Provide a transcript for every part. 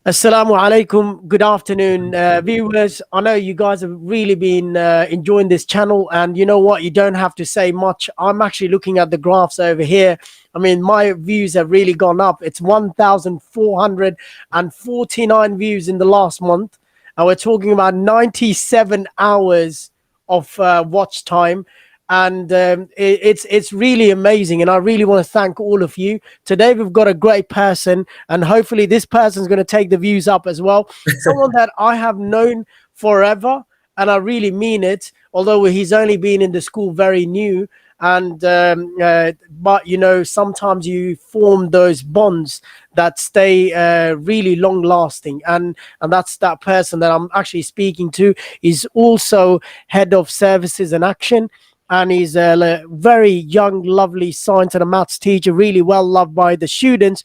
Assalamu alaikum. Good afternoon, viewers. I know you guys have really been enjoying this channel, and you know what? You don't have to say much. I'm actually looking at the graphs over here. I mean, my views have really gone up. It's 1,449 views in the last month, and we're talking about 97 hours of watch time. And it's really amazing, and I really want to thank all of you. Today we've got a great person, and hopefully this person is going to take the views up as well. Someone that I have known forever, and I really mean it, although he's only been in the school very new. And but you know, sometimes you form those bonds that stay really long lasting, and that's that person that I'm actually speaking to. Is also head of services and action, and he's a very young, lovely science and a maths teacher, really well loved by the students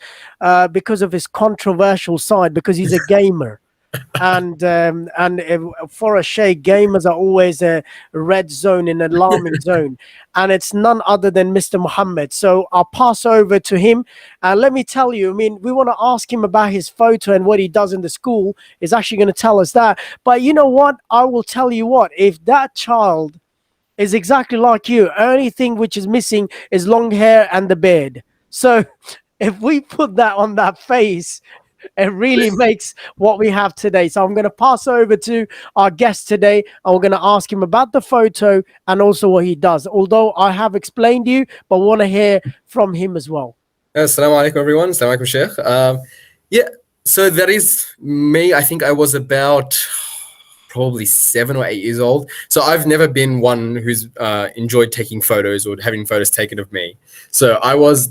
because of his controversial side, because he's a gamer. And for a sheikh, gamers are always a red zone, an alarming zone, and it's none other than Mr. Mohumed. So I'll pass over to him, and let me tell you, I mean, we want to ask him about his photo and what he does in the school. He's actually going to tell us that. But you know what, I will tell you what, if that child is exactly like you, only thing which is missing is long hair and the beard. So if we put that on that face, it really makes what we have today. So I'm going to pass over to our guest today, and we're going to ask him about the photo and also what he does. Although I have explained to you, but want to hear from him as well. Assalamu alaikum, everyone. Assalamu alaikum, Sheikh. Yeah, so that is me. I think I was about probably 7 or 8 years old. So I've never been one who's enjoyed taking photos or having photos taken of me. So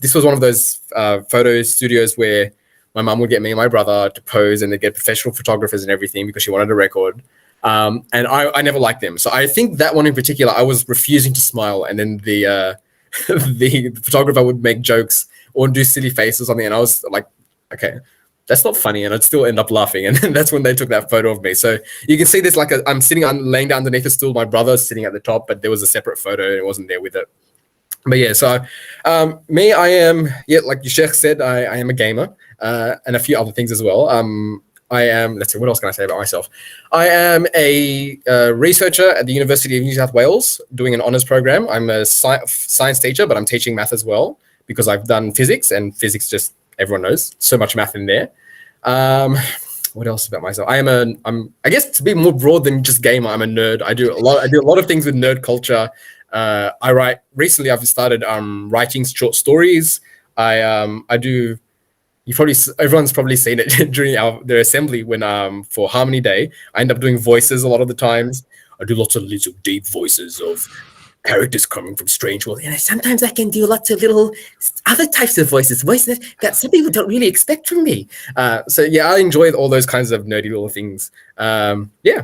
this was one of those photo studios where my mum would get me and my brother to pose, and they'd get professional photographers and everything because she wanted a record. And I never liked them. So I think that one in particular, I was refusing to smile. And then the the photographer would make jokes or do silly faces or something. And I was like, okay, that's not funny, and I'd still end up laughing. And that's when they took that photo of me. So you can see this, like I'm laying down underneath a stool, my brother's sitting at the top, but there was a separate photo and it wasn't there with it. But yeah, so me, I am, like your Sheikh said, I am a gamer and a few other things as well. I am, let's see, what else can I say about myself? I am a researcher at the University of New South Wales doing an honours program. I'm a science teacher, but I'm teaching math as well because I've done physics, and physics just, everyone knows, so much math in there. What else about myself? I'm I guess to be more broad than just gamer, I'm a nerd. I do a lot of things with nerd culture. Recently I've started writing short stories. Everyone's probably seen it during their assembly when for Harmony Day. I end up doing voices a lot of the times. I do lots of little deep voices of characters coming from strange world, and sometimes I can do lots of little other types of voices that some people don't really expect from me. So yeah, I enjoy all those kinds of nerdy little things. Yeah.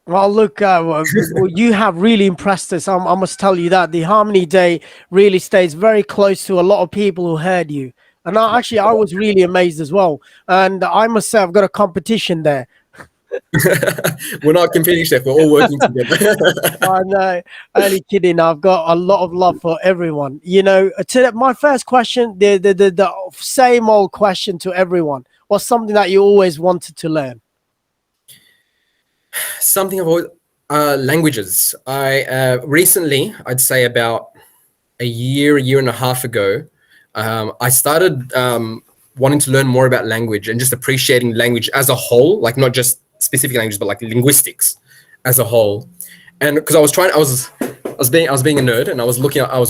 Well, look, you have really impressed us. I must tell you that the Harmony Day really stays very close to a lot of people who heard you. And I was really amazed as well. And I must say, I've got a competition there. We're not competing, Chef. We're all working together. I know. Only kidding. I've got a lot of love for everyone. You know, my first question, the same old question to everyone. What's something that you always wanted to learn? Something about languages. I recently, I'd say about a year and a half ago, I started wanting to learn more about language and just appreciating language as a whole, like not just specific language, but like linguistics as a whole. And because I was being a nerd, and I was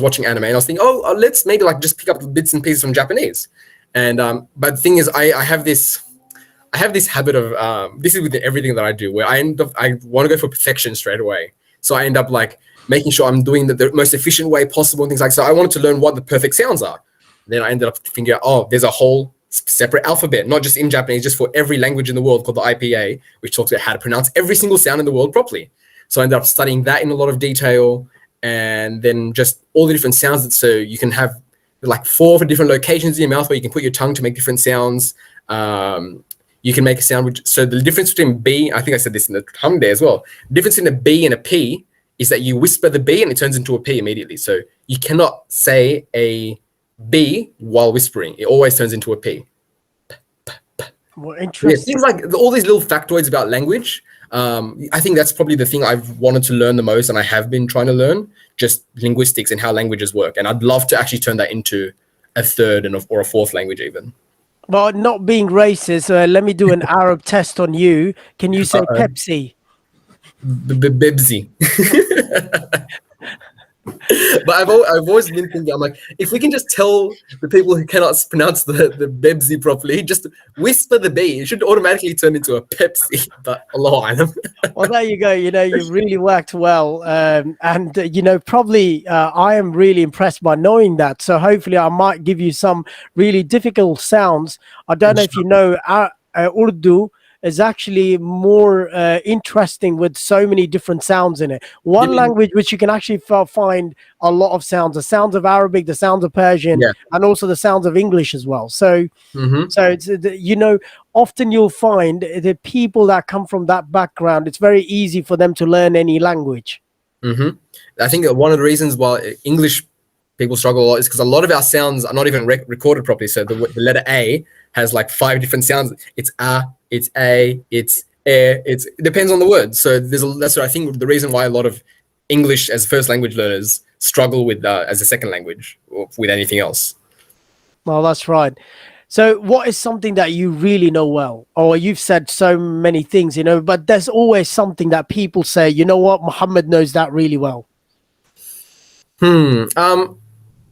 watching anime, and I was thinking, let's maybe like just pick up the bits and pieces from Japanese. And but the thing is, I have this habit of this is with everything that I do, where I want to go for perfection straight away. So I end up like making sure I'm doing the most efficient way possible and things like. So I wanted to learn what the perfect sounds are. Then I ended up figuring out, there's a whole separate alphabet, not just in Japanese, just for every language in the world, called the IPA, which talks about how to pronounce every single sound in the world properly. So I ended up studying that in a lot of detail, and then just all the different sounds. So you can have like 4 different locations in your mouth where you can put your tongue to make different sounds. You can make a sound. So the difference between B, I think I said this in the tongue there as well. The difference in a B and a P is that you whisper the B and it turns into a P immediately. So you cannot say a B while whispering. It always turns into a P. Well, Yeah, interesting. things like all these little factoids about language. I think that's probably the thing I've wanted to learn the most, and I have been trying to learn just linguistics and how languages work. And I'd love to actually turn that into a third or a fourth language, even. Well, not being racist, let me do an Arab test on you. Can you say Uh-oh. Pepsi? Bibsy. But I've always been thinking, I'm like, if we can just tell the people who cannot pronounce the Bebsy properly, just whisper the B, it should automatically turn into a Pepsi. But Allah Alam. Well, there you go. You've really worked well. And, probably I am really impressed by knowing that. So hopefully I might give you some really difficult sounds. I don't know if you know, Urdu is actually more interesting with so many different sounds in it. One language which you can actually find a lot of sounds, the sounds of Arabic, the sounds of Persian, Yeah. and also the sounds of English as well. So, Mm-hmm. so it's, often you'll find the people that come from that background, it's very easy for them to learn any language. Mm-hmm. I think that one of the reasons why English people struggle a lot is because a lot of our sounds are not even recorded properly. So the letter A has like 5 different sounds. It's A, it's A, it's air. It depends on the word. So that's what I think the reason why a lot of English as first language learners struggle with as a second language or with anything else. Well, that's right. So, what is something that you really know well? Or you've said so many things, but there's always something that people say, you know what, Mohumed knows that really well.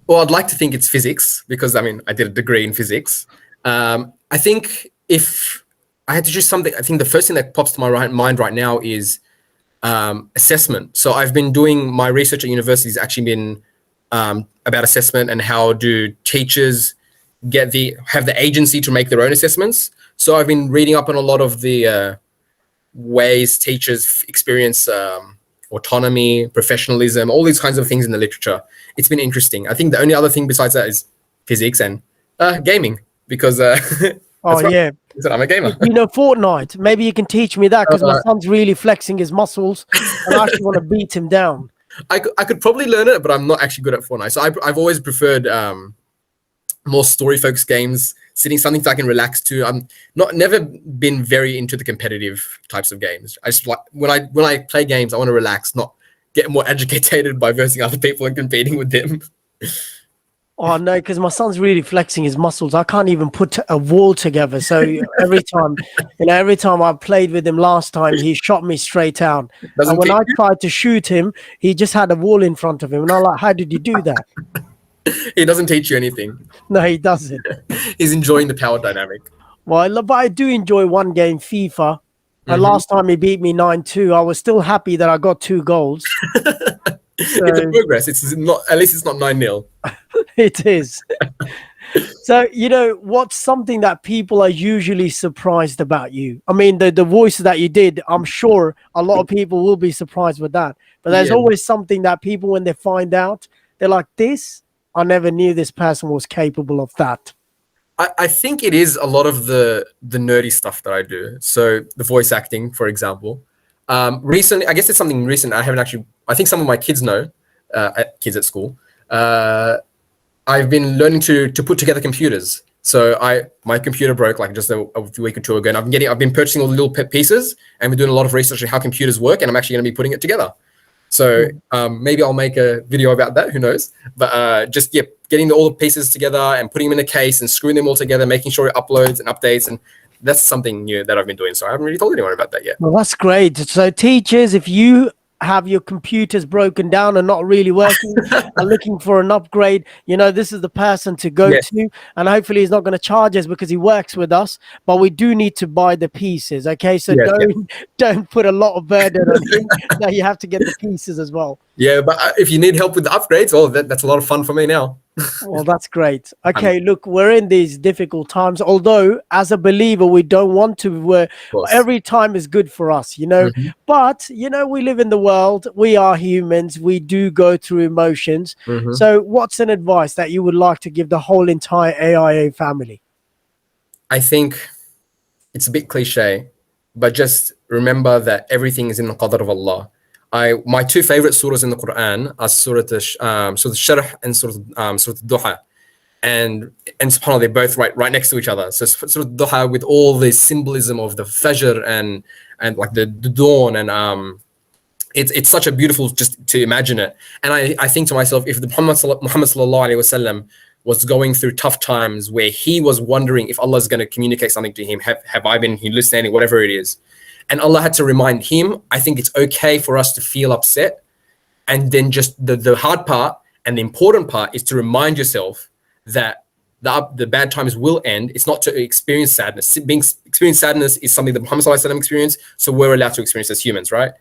Well, I'd like to think it's physics because I did a degree in physics. I think if I had to choose something, I think the first thing that pops to my mind right now is assessment. So I've been doing my research at university has actually been about assessment and how do teachers have the agency to make their own assessments. So I've been reading up on a lot of the ways teachers experience autonomy, professionalism, all these kinds of things in the literature. It's been interesting. I think the only other thing besides that is physics and gaming because Oh, yeah. I'm a gamer. Fortnite. Maybe you can teach me that because my son's really flexing his muscles and I actually want to beat him down. I could probably learn it, but I'm not actually good at Fortnite. So I've always preferred more story-focused games, something that I can relax to. I'm never been very into the competitive types of games. I just like when I play games, I want to relax, not get more agitated by versing other people and competing with them. Oh no, because my son's really flexing his muscles. I can't even put a wall together. So every time I played with him last time, he shot me straight out. And when I tried to shoot him, he just had a wall in front of him. And I'm like, how did you do that? He doesn't teach you anything. No, he doesn't. He's enjoying the power dynamic. Well, but I do enjoy one game, FIFA. And last time he beat me 9-2, I was still happy that I got 2 goals. So, it's a progress. It's not, at least it's not 9-0. It is. So, what's something that people are usually surprised about you? I mean, the voice that you did, I'm sure a lot of people will be surprised with that. But there's always something that people, when they find out, they're like, I never knew this person was capable of that. I think it is a lot of the nerdy stuff that I do. So the voice acting, for example. Recently, I guess it's something recent. I think some of my kids know, kids at school. I've been learning to put together computers. So my computer broke like just a week or 2 ago, and I've been purchasing all the little pieces, and we're doing a lot of research on how computers work, and I'm actually going to be putting it together. So maybe I'll make a video about that. Who knows? But getting all the pieces together and putting them in a case and screwing them all together, making sure it uploads and updates, and that's something new that I've been doing. So I haven't really told anyone about that yet. Well, that's great. So teachers, if you have your computers broken down and not really working and looking for an upgrade, this is the person to go to. And hopefully he's not going to charge us because he works with us, but we do need to buy the pieces. Okay. So don't put a lot of burden on him. Now you have to get the pieces as well. Yeah. But if you need help with the upgrades, that's a lot of fun for me now. Well, that's great. Okay, look, we're in these difficult times. Although, as a believer, we don't want to. Every time is good for us, But we live in the world. We are humans. We do go through emotions. So, what's an advice that you would like to give the whole entire AIA family? I think it's a bit cliche, but just remember that everything is in the qadr of Allah. My 2 favorite surahs in the Quran are Surah Al-Sharh and Surah Al-Duha. and subhanAllah, they're both right next to each other. So sort of duha with all the symbolism of the fajr and like the dawn, and it's such a beautiful just to imagine it. And I think to myself, if the Muhammad sallallahu alaihi wasallam was going through tough times where he was wondering if Allah is going to communicate something to him, have I been hallucinating, whatever it is, and Allah had to remind him, I think it's okay for us to feel upset. And then just the hard part and the important part is to remind yourself that the bad times will end. It's not to experience sadness. Experience sadness is something that Muhammad sallallahu alaihi wasallam experienced, so we're allowed to experience as humans, right?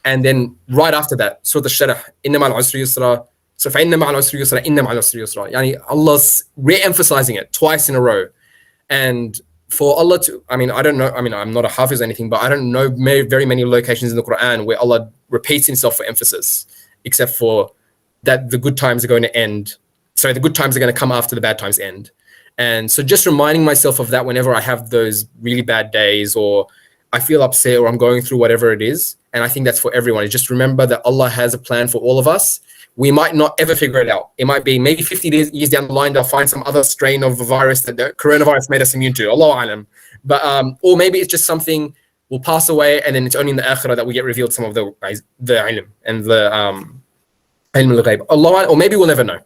And then right after that, Surah Al-Sharh, inna ma'al usri yusra, so فَإِنَّ مَعَ الْعُسْرِ يُسْرًا إِنَّ مَعَ الْعُسْرِ يُسْرًا. Yani Allah's re-emphasizing it twice in a row. And for Allah to, I mean, I don't know, I mean, I'm not a hafiz or anything, but I don't know very many locations in the Quran where Allah repeats himself for emphasis, except for that the good times are going to end. Sorry, the good times are going to come after the bad times end. And so just reminding myself of that whenever I have those really bad days, or I feel upset, or I'm going through whatever it is. And I think that's for everyone. Is just remember that Allah has a plan for all of us. We might not ever figure it out. It might be maybe 50 years down the line, they'll find some other strain of a virus that the coronavirus made us immune to. Allahu alam. But or maybe it's just something will pass away, and then it's only in the akhirah that we get revealed some of the ilm and the ilm al-ghaib. Allah, or maybe we'll never know.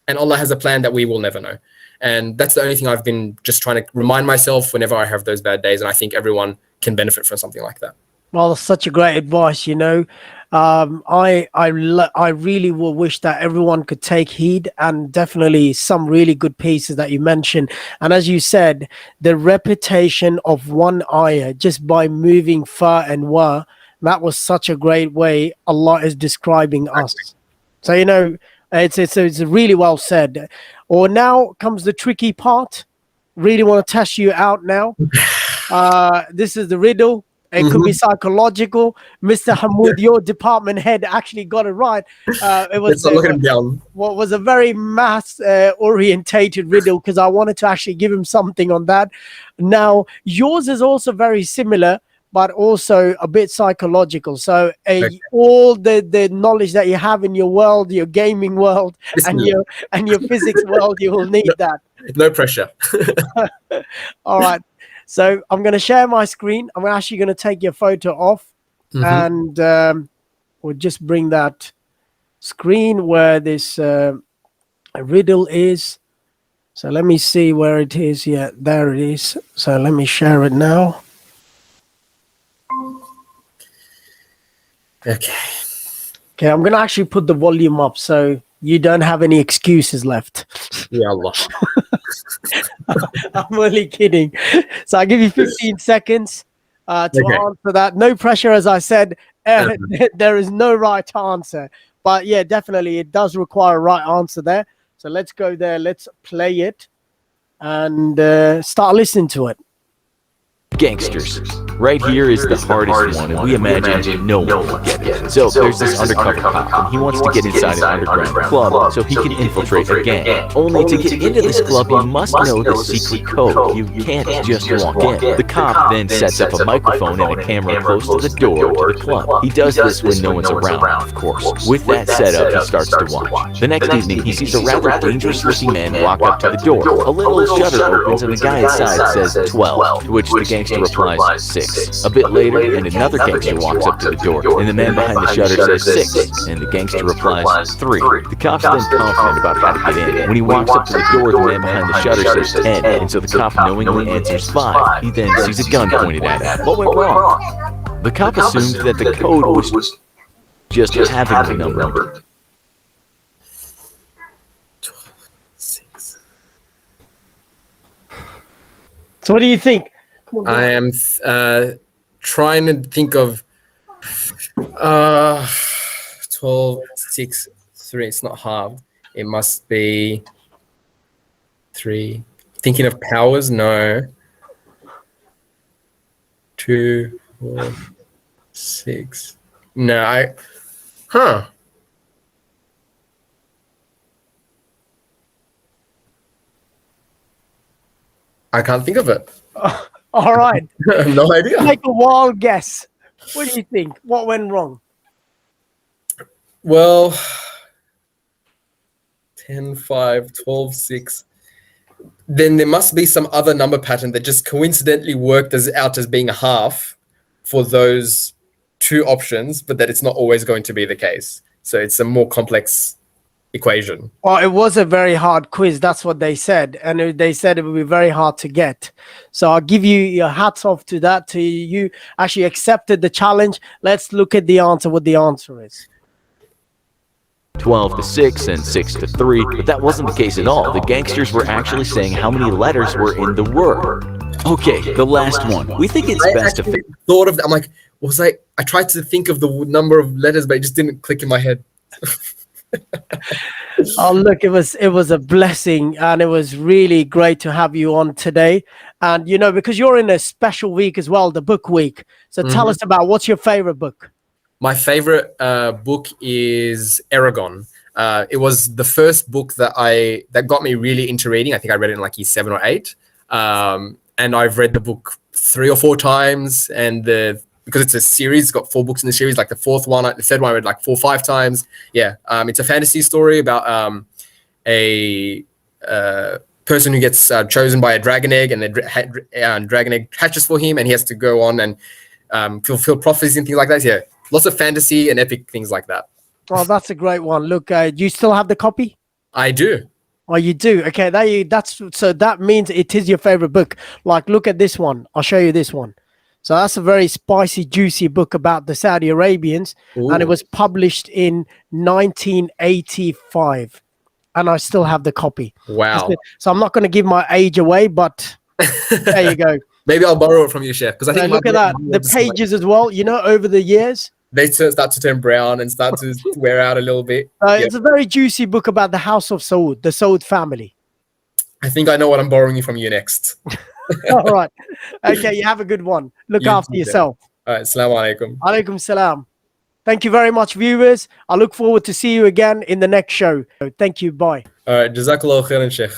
And Allah has a plan that we will never know. And that's the only thing I've been just trying to remind myself whenever I have those bad days. And I think everyone can benefit from something like that. Well, that's such a great advice, you know. I really will wish that everyone could take heed, and definitely some really good pieces that you mentioned. And as you said, the repetition of one ayah just by moving fa and wa, that was such a great way Allah is describing us. So, you know, it's really well said. Or now comes the tricky part. Really want to test you out now. This is the riddle. It could be psychological. Mr. Hamoud, your department head actually got it right. It was what was a very mass orientated riddle, because I wanted to actually give him something on that. Now, yours is also very similar, but also a bit psychological. So all the knowledge that you have in your world, your gaming world, and your physics world, you will need that. No pressure. All right. So I'm going to share my screen. I'm actually going to take your photo off, and we'll just bring that screen where this riddle is. So let me see where it is. Yeah, there it is. So let me share it now. Okay, I'm going to actually put the volume up so you don't have any excuses left. Ya Allah. I'm only kidding. So I'll give you 15 seconds to answer that. No pressure, as I said. There is no right answer. But yeah, definitely it does require a right answer there. So let's go there. Let's play it and start listening to it. Gangsters. Right here is the hardest one, and we imagine no one will get it. So there's this undercover cop, and he wants to get inside an underground club so he can infiltrate a gang. Only to get into this club, you must know the secret code. You can't just walk in. The cop then sets up a microphone and a camera close to the door to the club. He does this when no one's around, of course. With that setup, he starts to watch. The next evening, he sees a rather dangerous-looking man walk up to the door. A little shutter opens, and the guy inside says 12, to which the gangster replies 6. A bit later, and another gangster walks up to the door, and the man behind the shutter says 6, and the gangster replies 3. The cop's then confident about how to get in. When he walks up to the door, the man behind the shutter says 10, and so the cop knowingly answers 5. He then sees a gun pointed at him. What went wrong? The cop assumed that the code was just having the number. So what do you think? I am trying to think of 12, 6, 3. It's not halved. It must be 3. Thinking of powers? No. 2, 4, 6. No, I can't think of it. All right. I have no idea. Take a wild guess. What do you think? What went wrong? Well, 10, 5, 12, 6. then there must be some other number pattern that just coincidentally worked out as being a half for those two options, but that it's not always going to be the case. So it's a more complex equation. Well, it was a very hard quiz. That's what they said. And they said it would be very hard to get. So I'll give you your hats off to that. To you actually accepted the challenge. Let's look at the answer, what the answer is. 12 to 6 and 6 to 3, but that wasn't the case at all. The gangsters were actually saying how many letters were in the word. Okay, the last one. We think it's best to thought of that. I'm like, I tried to think of the number of letters, but it just didn't click in my head. Oh, look, it was a blessing, and it was really great to have you on today. And you know, because you're in a special week as well, the book week. So tell us about, what's your favorite book? My favorite book is Aragon. It was the first book that got me really into reading. I think I read it in like year 7 or 8. And I've read the book 3 or 4 times. And because it's a series, it's got 4 books in the series. Like the third one I read like 4 or 5 times. Yeah, it's a fantasy story about a person who gets chosen by a dragon egg, and the dragon egg hatches for him, and he has to go on and fulfill prophecies and things like that. Yeah. Lots of fantasy and epic things like that. Oh, that's a great one. Look, do you still have the copy? I do. Oh, you do? Okay, so that means it is your favorite book. Like, look at this one. I'll show you this one. So that's a very spicy, juicy book about the Saudi Arabians. Ooh. And it was published in 1985. And I still have the copy. Wow. So I'm not going to give my age away, but there you go. Maybe I'll borrow it from you, Chef. Because I think look at that. The pages as well, you know, over the years. They start to turn brown and start to wear out a little bit. It's a very juicy book about the House of Saud, the Saud family. I think I know what I'm borrowing from you next. All right. Okay, you have a good one. Look after yourself. All right. Assalamu alaikum. Alaikum salam. Thank you very much, viewers. I look forward to see you again in the next show. Thank you. Bye. All right. Jazakallah khairan, Sheikh.